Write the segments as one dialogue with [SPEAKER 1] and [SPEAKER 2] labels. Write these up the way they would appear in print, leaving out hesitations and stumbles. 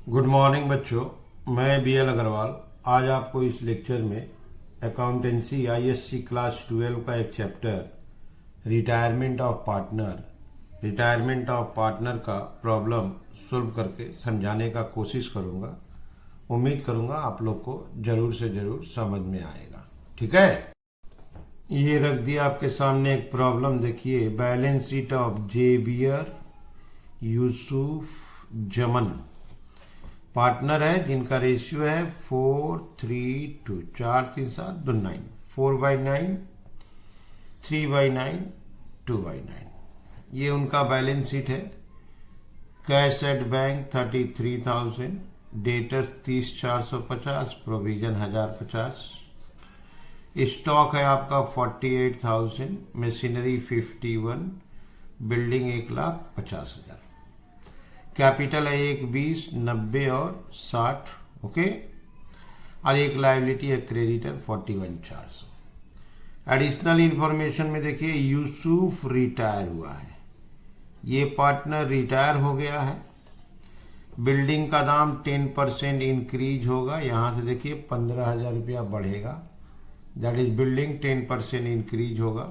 [SPEAKER 1] Good morning बच्चों, मैं BL Agarwal आज आपको इस लेक्चर में अकाउंटेंसी ISC क्लास 12 का एक चैप्टर रिटायरमेंट ऑफ पार्टनर का प्रॉब्लम सॉल्व करके समझाने का कोशिश करूंगा। उम्मीद करूंगा आप लोग को जरूर से जरूर समझ में आएगा। ठीक है, ये रख दिया आपके सामने एक प्रॉब्लम। देखिए, बैलेंस शीट ऑफ जेबियर यूसुफ जमन पार्टनर है जिनका रेशियो है 4:3:2, 4:3:7 4/9, 3/9, 2/9। ये उनका बैलेंस शीट है। Cash at bank 33,000, debtors 30,450, provision 1,050, stock है आपका 48,000, मशीनरी 51, बिल्डिंग 1,50,000। कैपिटल है 1,20, 90 और 60। ओके, और एक लायबिलिटी है क्रेडिटर 41,400। एडिशनल इंफॉर्मेशन में देखिए, यूसुफ रिटायर हुआ है, ये पार्टनर रिटायर हो गया है। बिल्डिंग का दाम 10% इंक्रीज होगा। यहां से देखिए 15,000 रुपया बढ़ेगा, दैट इज बिल्डिंग 10% इंक्रीज होगा।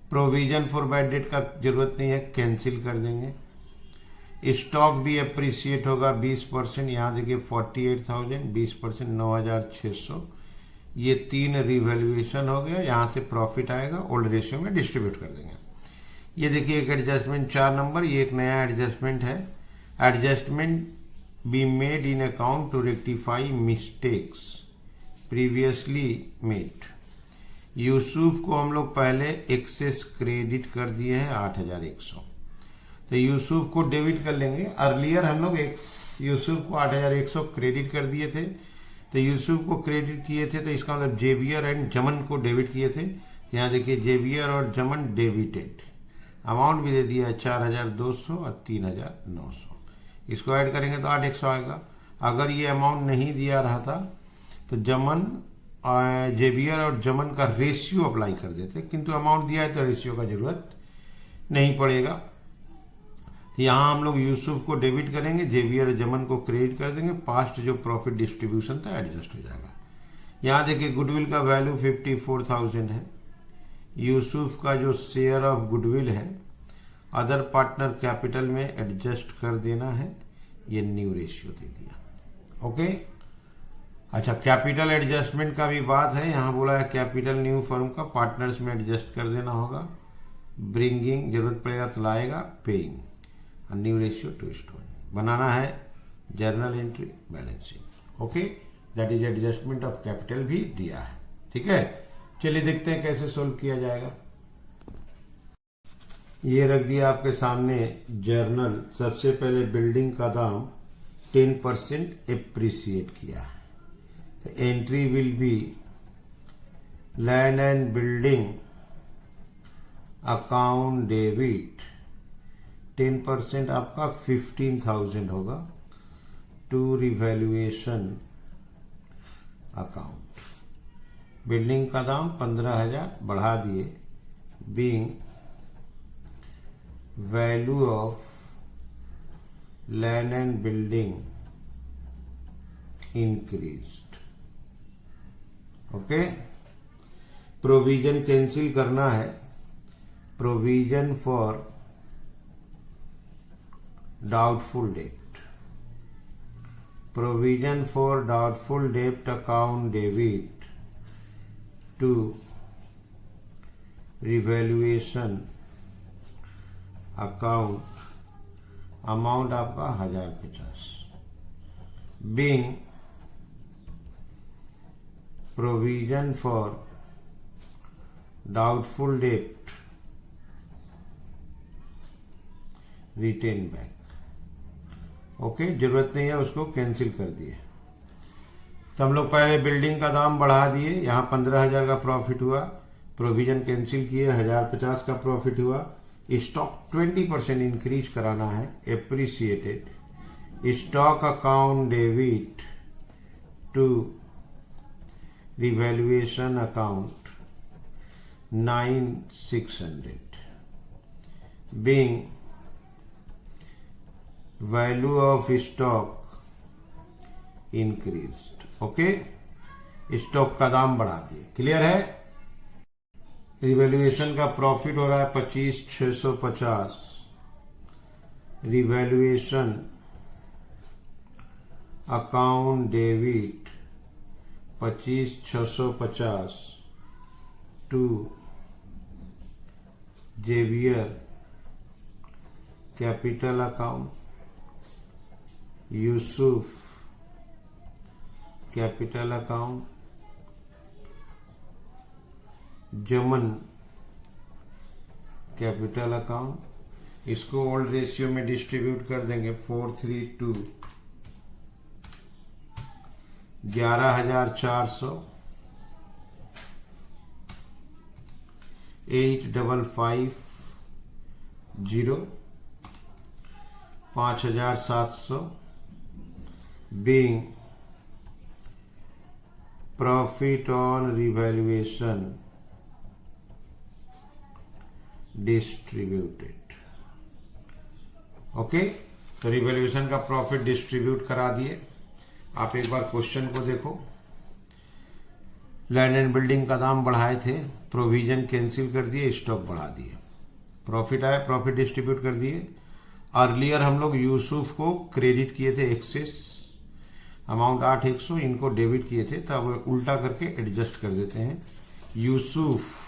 [SPEAKER 1] प्रोविजन फॉर बैड डेट का जरूरत नहीं है, कैंसिल कर देंगे। स्टॉक भी अप्रिसिएट होगा 20%। यहाँ देखिए 48,000, 20% 9,600। ये 3 रिवैल्यूएशन हो गया। यहाँ से प्रॉफिट आएगा, ओल्ड रेशियो में डिस्ट्रीब्यूट कर देंगे। ये देखिए एक एडजस्टमेंट 4 नंबर, ये एक नया एडजस्टमेंट है। Adjustment be made in account to rectify mistakes previously made. Yusuf को हम लोग पहले एक्सेस क्रेडिट कर दिए हैं 8,100, तो यूसुफ को डेबिट कर लेंगे। अर्लियर हम लोग यूसुफ को 8,100 क्रेडिट कर दिए थे, तो यूसुफ को क्रेडिट किए थे, तो इसका मतलब जेबियर एंड जमन को डेबिट किए थे। तो यहाँ देखिए जेबियर और जमन डेबिटेड। अमाउंट भी दे दिया है 4,200 और 3,900। इसको ऐड करेंगे तो 8,100 आएगा। अगर ये अमाउंट नहीं दिया रहा था तो जेबियर और जमन का रेशियो अप्लाई कर देते, किंतु अमाउंट दिया है तो रेशियो का जरूरत नहीं पड़ेगा। यहाँ हम लोग यूसुफ को डेबिट करेंगे, जेबियर जमन को क्रेडिट कर देंगे। पास्ट जो प्रॉफिट डिस्ट्रीब्यूशन था एडजस्ट हो जाएगा। यहाँ देखिए गुडविल का वैल्यू 54,000 है। यूसुफ का जो शेयर ऑफ गुडविल है अदर पार्टनर कैपिटल में एडजस्ट कर देना है। ये न्यू रेशियो दे दिया। ओके, अच्छा, कैपिटल एडजस्टमेंट का भी बात है। यहाँ बोला है कैपिटल न्यू फर्म का पार्टनर्स में एडजस्ट कर देना होगा। ब्रिंगिंग जरूरत पड़ेगा तो लाएगा, paying, new ratio to student बनाना है। Journal entry balance sheet. Okay, that is adjustment of capital भी दिया है। ठीक है, चलिए देखते हैं कैसे सोल्व किया जाएगा। ये रख दिया आपके सामने जर्नल। सबसे पहले बिल्डिंग का दाम 10% एप्रिसिएट किया है, तो entry will be land and building account debit 10% आपका 15,000 होगा टू रिवैल्यूएशन अकाउंट। बिल्डिंग का दाम 15,000 बढ़ा दिए, being value of land and building increased. Okay, provision cancel करना है। Provision for doubtful debt, provision for doubtful debt account debit to revaluation account, amount आपका 1,050, being provision for doubtful debt retain back। Okay, जरूरत नहीं है, उसको cancel कर दिए। तो हम लोग पहले बिल्डिंग का दाम बढ़ा दिए, यहाँ 15,000 का प्रॉफिट हुआ। प्रोविजन कैंसिल किए, 1,050 का प्रॉफिट हुआ। स्टॉक 20% इंक्रीज कराना है, appreciated. Stock account debit to revaluation account 9,600, being value of stock increased. Okay, stock का दाम बढ़ा दिए। क्लियर है। रिवैल्यूएशन का प्रॉफिट हो रहा है 25,650। Revaluation account debit 25,650 to Xavier capital account, Yusuf capital account, Jaman capital account. इसको ओल्ड रेशियो में डिस्ट्रीब्यूट कर देंगे 432 11,400 8,550 5,700 being profit on revaluation distributed. Okay, तो रिवैल्यूएशन का प्रॉफिट डिस्ट्रीब्यूट करा दिए। आप एक बार क्वेश्चन को देखो। लैंड एंड बिल्डिंग का दाम बढ़ाए थे, प्रोविजन कैंसिल कर दिए, स्टॉक बढ़ा दिए, प्रॉफिट आया, प्रॉफिट डिस्ट्रीब्यूट कर दिए। अर्लियर हम लोग यूसुफ को क्रेडिट किए थे, एक्सेस अमाउंट 8,100, इनको डेबिट किए थे, तब उल्टा करके एडजस्ट कर देते हैं। Yusuf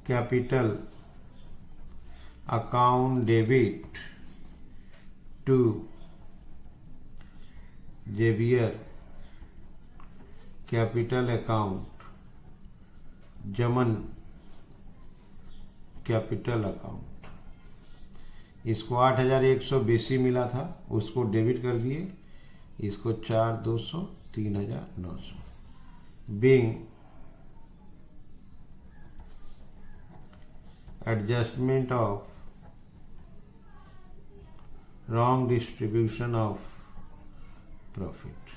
[SPEAKER 1] capital account debit to Xavier capital account, Jaman capital account. इसको 8,100 बेसी मिला था, उसको डेबिट कर दिए, इसको 4,200 3,900 being adjustment of wrong distribution of profit.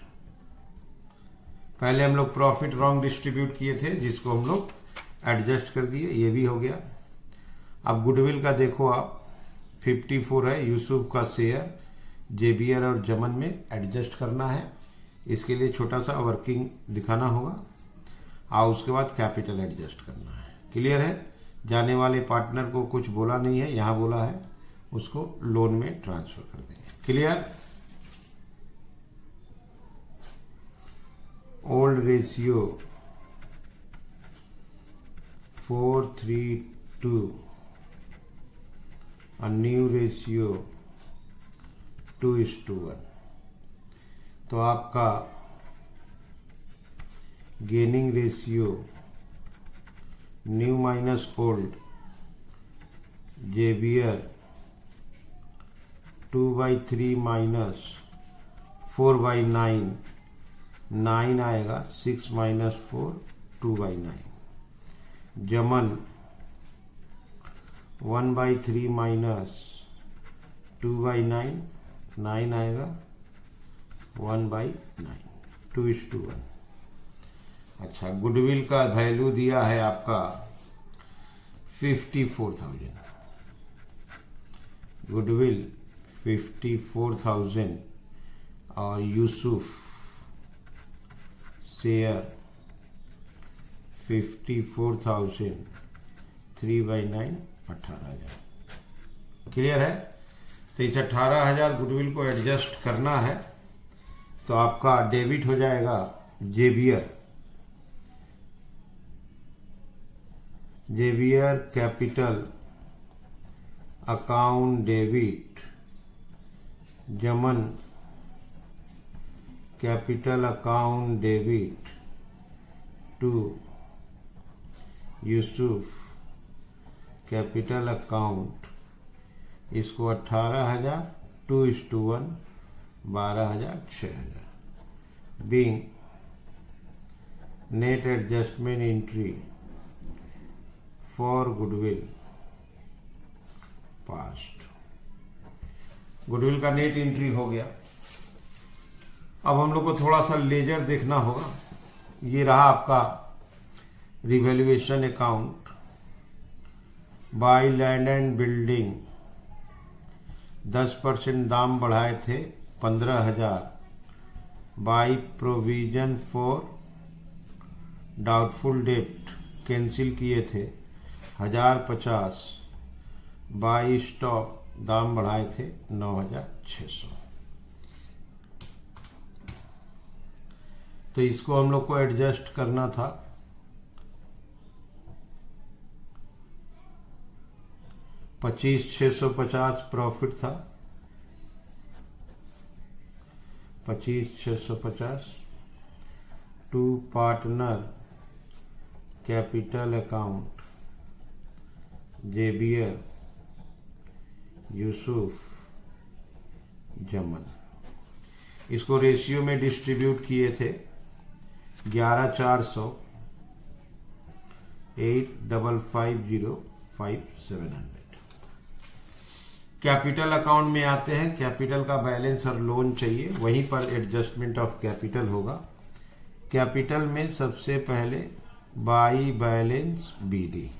[SPEAKER 1] पहले हम लोग प्रॉफिट रॉन्ग डिस्ट्रीब्यूट किए थे, जिसको हम लोग एडजस्ट कर दिए, ये भी हो गया। अब गुडविल का देखो आप, 54 है, यूसुफ का शेयर जेवियर और जमन में एडजस्ट करना है। इसके लिए छोटा सा वर्किंग दिखाना होगा और उसके बाद कैपिटल एडजस्ट करना है। क्लियर है। जाने वाले पार्टनर को कुछ बोला नहीं है, यहां बोला है, उसको लोन में ट्रांसफर कर देंगे। क्लियर। ओल्ड रेशियो 432 और न्यू रेशियो 2:1। तो आपका gaining ratio new minus old, Xavier 2/3 minus 4/9, 9 आएगा, 6 माइनस 4 2/9। जमन 1/3 माइनस 2/9, 9 आएगा, 1/9, 2:1। अच्छा, गुडविल का वैल्यू दिया है आपका 54,000, गुडविल 54,000 और यूसुफ शेयर 54,000, 3/9 18,000। क्लियर है। तो इस 18,000 गुडविल को एडजस्ट करना है, तो आपका डेबिट हो जाएगा Xavier capital account debit, Jaman capital account debit to Yusuf capital account. इसको 18,000 2:1 12,000 6,000 being net adjustment entry for goodwill passed. Goodwill का नेट एंट्री हो गया। अब हम लोग को थोड़ा सा लेजर देखना होगा। ये रहा आपका revaluation account, by land and building 10% दाम बढ़ाए थे 15,000। बाई प्रोविजन फॉर डाउटफुल डेब्ट कैंसिल किए थे 1,050। बाई स्टॉक दाम बढ़ाए थे 9,600। तो इसको हम लोग को एडजस्ट करना था। $25,650 प्रॉफिट था। 25,650 टू पार्टनर कैपिटल अकाउंट जेबियर यूसुफ जमन। इसको रेशियो में डिस्ट्रीब्यूट किए थे 11,400 8,550,5,700। कैपिटल अकाउंट में आते हैं। कैपिटल का बैलेंस और लोन चाहिए, वहीं पर एडजस्टमेंट ऑफ कैपिटल होगा। कैपिटल में सबसे पहले by balance BD.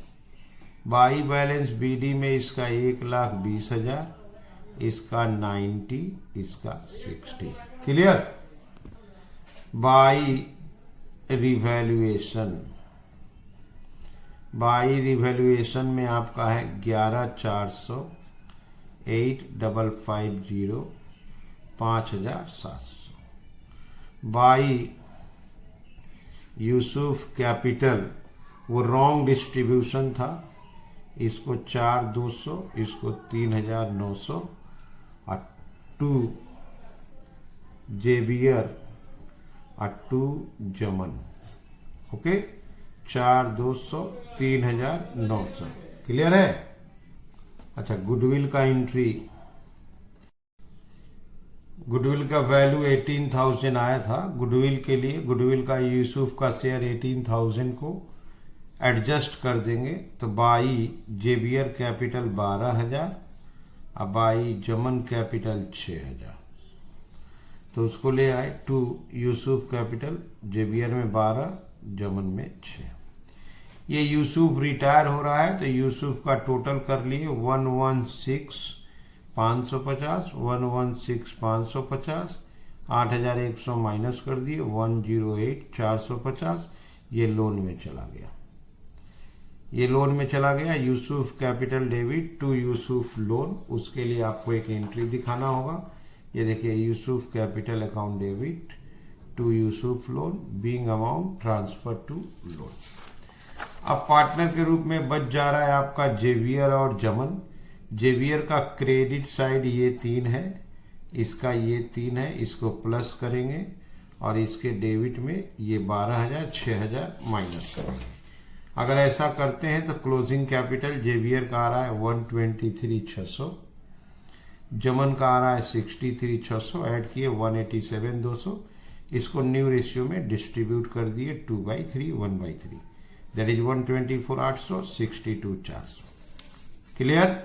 [SPEAKER 1] By balance BD में इसका 1,20,000, इसका 90, इसका 60। Clear. By revaluation. By revaluation में आपका है 11,400 8,550 5,700। बाई यूसुफ कैपिटल वो रॉन्ग डिस्ट्रीब्यूशन था, इसको 4,200, इसको 3,900। और टू जेबियर और टू जमन। ओके, 4,200 3,900। क्लियर है। अच्छा, गुडविल का एंट्री। गुडविल का वैल्यू 18,000 आया था। गुडविल के लिए गुडविल का यूसुफ का शेयर 18,000 को एडजस्ट कर देंगे तो बाई जेबियर कैपिटल 12,000 और बाई जमन कैपिटल 6,000। तो उसको ले आए टू यूसुफ कैपिटल, जेबियर में 12, जमन में 6। ये यूसुफ रिटायर हो रहा है तो यूसुफ का टोटल कर लिए 116,550, 116,550, 8,100 माइनस कर दिए 108,450। ये लोन में चला गया। ये लोन में चला गया। Yusuf capital debit to Yusuf loan, उसके लिए आपको एक एंट्री दिखाना होगा। ये देखिए, Yusuf capital account debit to Yusuf loan being amount transfer to loan. अब पार्टनर के रूप में बच जा रहा है आपका जेवियर और जमन। जेवियर का क्रेडिट साइड ये 3 है, इसका ये 3 है, इसको प्लस करेंगे और इसके डेबिट में ये 12,000 6,000 माइनस करेंगे। अगर ऐसा करते हैं तो क्लोजिंग कैपिटल जेवियर का आ रहा है 123,600, जमन का आ रहा है 63,600, ऐड किए 187,200। इसको न्यू रेशियो में डिस्ट्रीब्यूट कर दिए 2/3 1/3, दैट इज 124,800 62,400। क्लियर।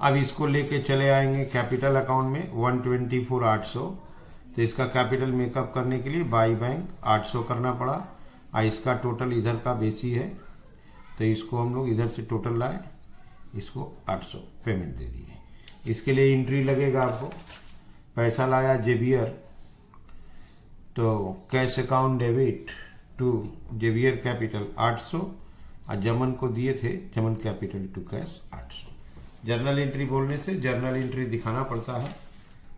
[SPEAKER 1] अब इसको लेके चले आएंगे कैपिटल अकाउंट में 124,800। तो इसका कैपिटल मेकअप करने के लिए बाई बैंक 800 करना पड़ा और इसका टोटल इधर का बेसी है तो इसको हम लोग इधर से टोटल लाए, इसको 800 पेमेंट दे दिए। इसके लिए एंट्री लगेगा आपको। पैसा लाया जेवियर तो cash account debit to Xavier capital 800 और जमन को दिए थे Jaman capital to cash 800। Journal entry बोलने से जर्नल एंट्री दिखाना पड़ता है।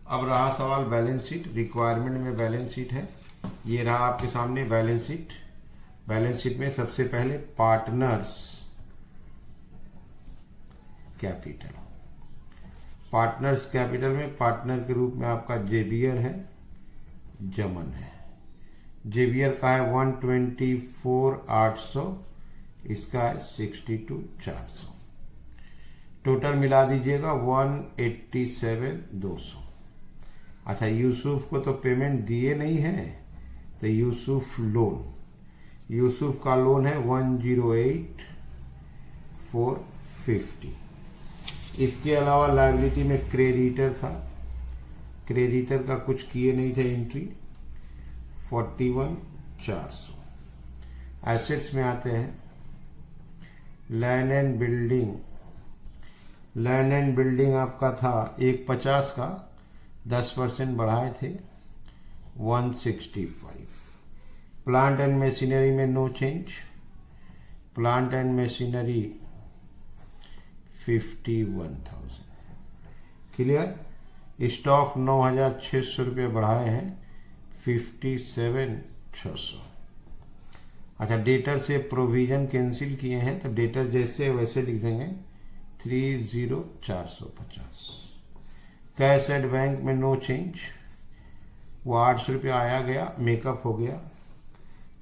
[SPEAKER 1] अब रहा सवाल बैलेंस शीट। रिक्वायरमेंट में बैलेंस शीट है, ये रहा आपके सामने बैलेंस शीट। बैलेंस शीट में सबसे पहले पार्टनर्स कैपिटल। पार्टनर्स कैपिटल में पार्टनर के रूप में आपका जेवियर है, जमन है। जेवियर का है 124,800, इसका है 62,400। टोटल मिला दीजिएगा 187,200। अच्छा, यूसुफ को तो पेमेंट दिए नहीं है तो यूसुफ लोन, यूसुफ का लोन है 108,450। इसके अलावा लायबिलिटी में क्रेडिटर था, क्रेडिटर का कुछ किए नहीं थे एंट्री 41,400। एसेट्स में आते हैं लैंड एंड बिल्डिंग आपका था 150 का, 10% बढ़ाए थे 165। प्लांट एंड मशीनरी में no change, plant and machinery 51,000। Clear. Stock 9,600 रुपये बढ़ाए हैं 57,600। अच्छा, डेटर से प्रोविजन कैंसिल किए हैं तो डेटर जैसे वैसे लिख देंगे 30,450। कैश एट बैंक में नो चेंज, वो 800 रुपये आया गया, मेकअप हो गया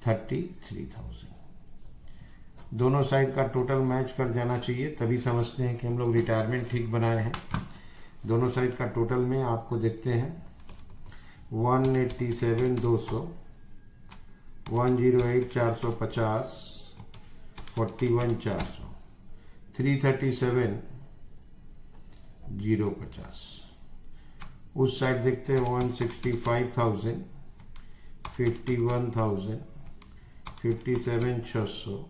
[SPEAKER 1] 33,000। दोनों साइड का टोटल मैच कर जाना चाहिए, तभी समझते हैं कि हम लोग रिटायरमेंट ठीक बनाए हैं। दोनों साइड का टोटल में आपको देखते हैं 187,200, 108,450, 41,400, 337,050। उस साइड देखते हैं 165,000, 51,000, 57,600,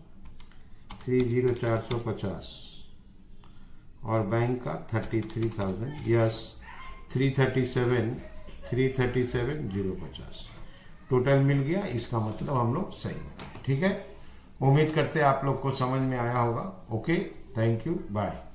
[SPEAKER 1] 30,450 और बैंक का 33,000। यस, 337,050 टोटल मिल गया। इसका मतलब हम लोग सही हैं। ठीक है, उम्मीद करते हैं आप लोग को समझ में आया होगा। Okay, thank you, bye.